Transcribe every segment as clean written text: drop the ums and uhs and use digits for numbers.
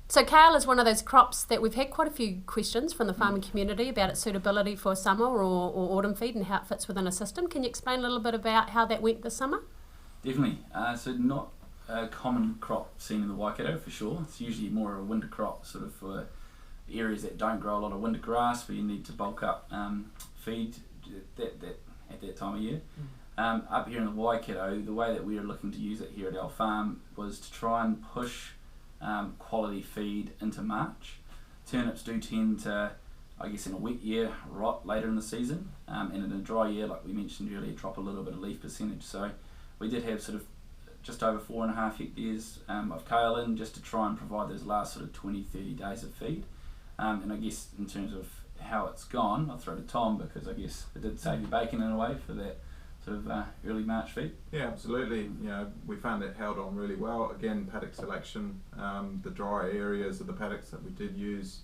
So kale is one of those crops that we've had quite a few questions from the farming community about its suitability for summer or autumn feed and how it fits within a system. Can you explain a little bit about how that went this summer? Definitely. So not a common crop seen in the Waikato for sure. It's usually more of a winter crop, sort of for areas that don't grow a lot of winter grass, where you need to bulk up feed at that time of year. Up here in the Waikato, the way that we are looking to use it here at our farm was to try and push quality feed into March. Turnips do tend to, I guess in a wet year, rot later in the season, and in a dry year, like we mentioned earlier, drop a little bit of leaf percentage. So we did have sort of just over 4.5 hectares of kale in, just to try and provide those last sort of 20-30 days of feed. And I guess in terms of how it's gone, I'll throw to Tom, because I guess it did save you bacon in a way for that sort of early March feed. Yeah, absolutely. You know, we found it held on really well. Again, paddock selection, the dry areas of the paddocks that we did use,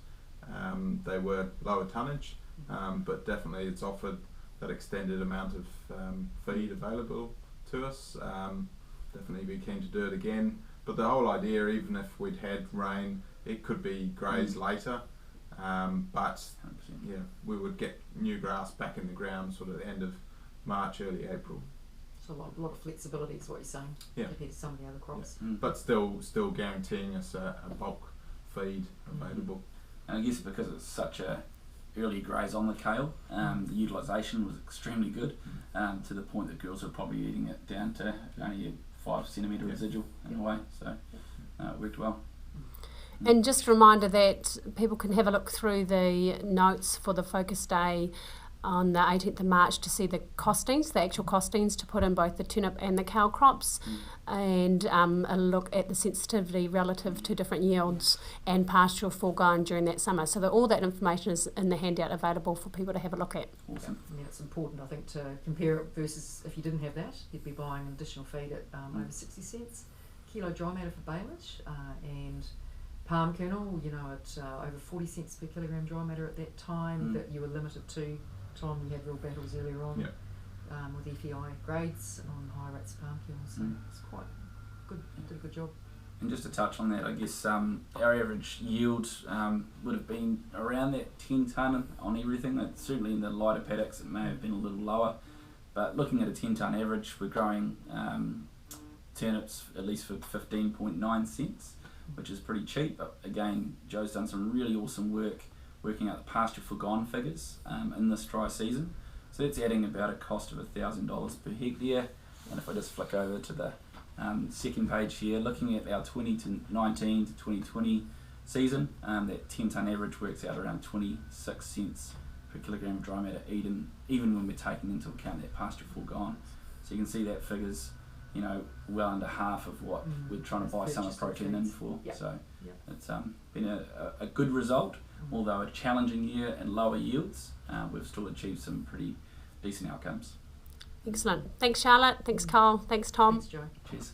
they were lower tonnage, but definitely it's offered that extended amount of feed available to us. Definitely be keen to do it again. But the whole idea, even if we'd had rain, it could be grazed later. But yeah, we would get new grass back in the ground sort of the end of March, early April. So a lot of flexibility is what you're saying, compared to some of the other crops. Yeah. But still guaranteeing us a bulk feed available. And I guess because it's such a early graze on the kale, the utilisation was extremely good, to the point that girls were probably eating it down to only a 5 centimetre residual in a way, so it worked well. And just a reminder that people can have a look through the notes for the focus day on the 18th of March to see the costings, the actual costings to put in both the turnip and the kale crops, and a look at the sensitivity relative to different yields and pastoral foregone during that summer. So that all that information is in the handout available for people to have a look at. Awesome. Yeah, it's important, I think, to compare it versus if you didn't have that, you'd be buying additional feed at over 60 cents. Kilo dry matter for baleage, and palm kernel, you know, at over 40 cents per kilogram dry matter at that time, that you were limited to. Tom, you had real battles earlier on with FEI grades on high rates of palm kernel, so it's quite good. Did a good job. And just to touch on that, I guess our average yield would have been around that 10 tonne on everything. Certainly in the lighter paddocks it may have been a little lower, but looking at a 10 tonne average, we're growing turnips at least for 15.9 cents, which is pretty cheap. But again, Joe's done some really awesome work working out the pasture forgone figures in this dry season. So that's adding about a cost of $1,000 per hectare. And if I just flick over to the second page here, looking at our 2019 to 2020 season, that 10 tonne average works out around 26 cents per kilogram of dry matter, even when we're taking into account that pasture forgone. So you can see that figures, you know, well under half of what we're trying to buy summer protein in for. So it's been a good result. Although a challenging year and lower yields, we've still achieved some pretty decent outcomes. Excellent. Thanks, Charlotte. Thanks, Kyle. Thanks, Tom. Thanks, Joe. Cheers.